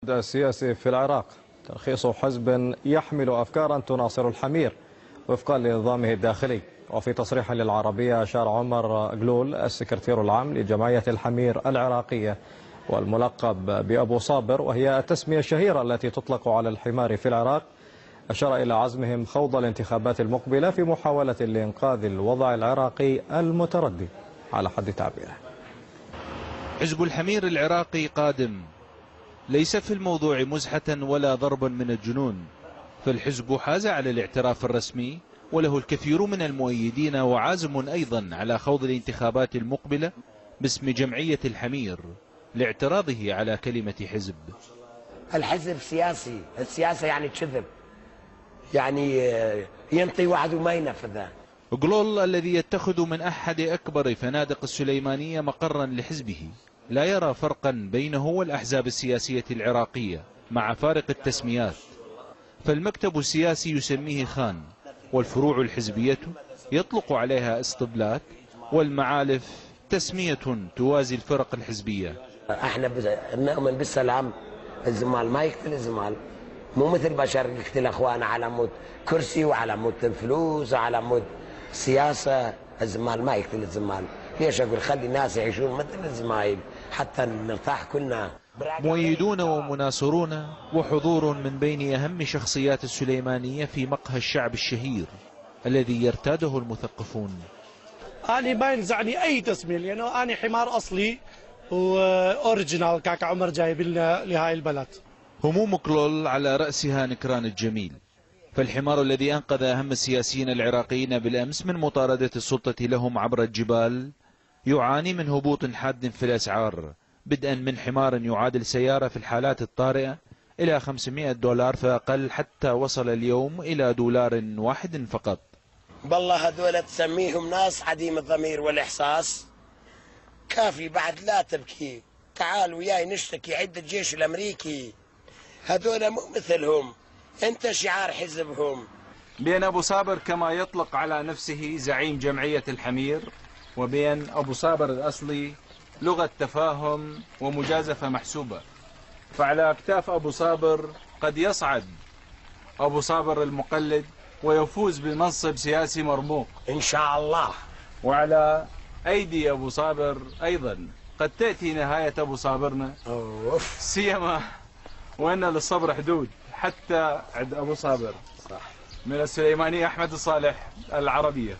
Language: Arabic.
السياسي في العراق ترخيص حزب يحمل أفكارا تناصر الحمير وفقا لنظامه الداخلي. وفي تصريح للعربية أشار عمر قلول السكرتير العام لجمعية الحمير العراقية والملقب بأبو صابر، وهي التسمية الشهيرة التي تطلق على الحمار في العراق، أشار إلى عزمهم خوض الانتخابات المقبلة في محاولة لإنقاذ الوضع العراقي المتردي على حد تعبيره. حزب الحمير العراقي قادم، ليس في الموضوع مزحة ولا ضربا من الجنون، فالحزب حاز على الاعتراف الرسمي وله الكثير من المؤيدين، وعازم أيضا على خوض الانتخابات المقبلة باسم جمعية الحمير لاعتراضه على كلمة حزب. الحزب سياسي، السياسة يعني كذب، يعني ينطي وعد وما ينفذه. قلول الذي يتخذ من أحد أكبر فنادق السليمانية مقرا لحزبه لا يرى فرقا بينه والأحزاب السياسية العراقية مع فارق التسميات، فالمكتب السياسي يسميه خان، والفروع الحزبية يطلق عليها اسطبلات، والمعالف تسمية توازي الفرق الحزبية. احنا نؤمن بالسلام، الزمال ما يقتل الزمال، مو مثل بشر يقتل اخوانه على مود كرسي وعلى مود فلوس وعلى مود سياسة. الزمال ما يقتل الزمال. ليش اقول خلي الناس يعيشون مثل الزمايل حتى نرتاح كلنا. مؤيدون ومناصرون وحضور من بين أهم شخصيات السليمانية في مقهى الشعب الشهير الذي يرتاده المثقفون. أنا ما ينزعني أي تسمية، لأنه أنا حمار أصلي وأوريجينال، كاكا عمر جايب لنا لهاي البلد. هموم قلول على رأسها نكران الجميل، فالحمار الذي أنقذ أهم السياسيين العراقيين بالأمس من مطاردة السلطة لهم عبر الجبال يعاني من هبوط حاد في الأسعار، بدءا من حمار يعادل سيارة في الحالات الطارئة إلى $500 فأقل، حتى وصل اليوم إلى $1 فقط. بالله هذول تسميهم ناس عديم الضمير والإحساس. كافي بعد، لا تبكي، تعال وياي نشتكي عند الجيش الأمريكي. هذول مو مثلهم، أنت شعار حزبهم. بين أبو صابر كما يطلق على نفسه زعيم جمعية الحمير، وبين أبو صابر الأصلي لغة تفاهم ومجازفة محسوبة. فعلى أكتاف أبو صابر قد يصعد أبو صابر المقلد ويفوز بمنصب سياسي مرموق إن شاء الله. وعلى أيدي أبو صابر أيضا قد تأتي نهاية أبو صابرنا، سيما وأن للصبر حدود حتى عند أبو صابر. من السليمانية أحمد الصالح، العربية.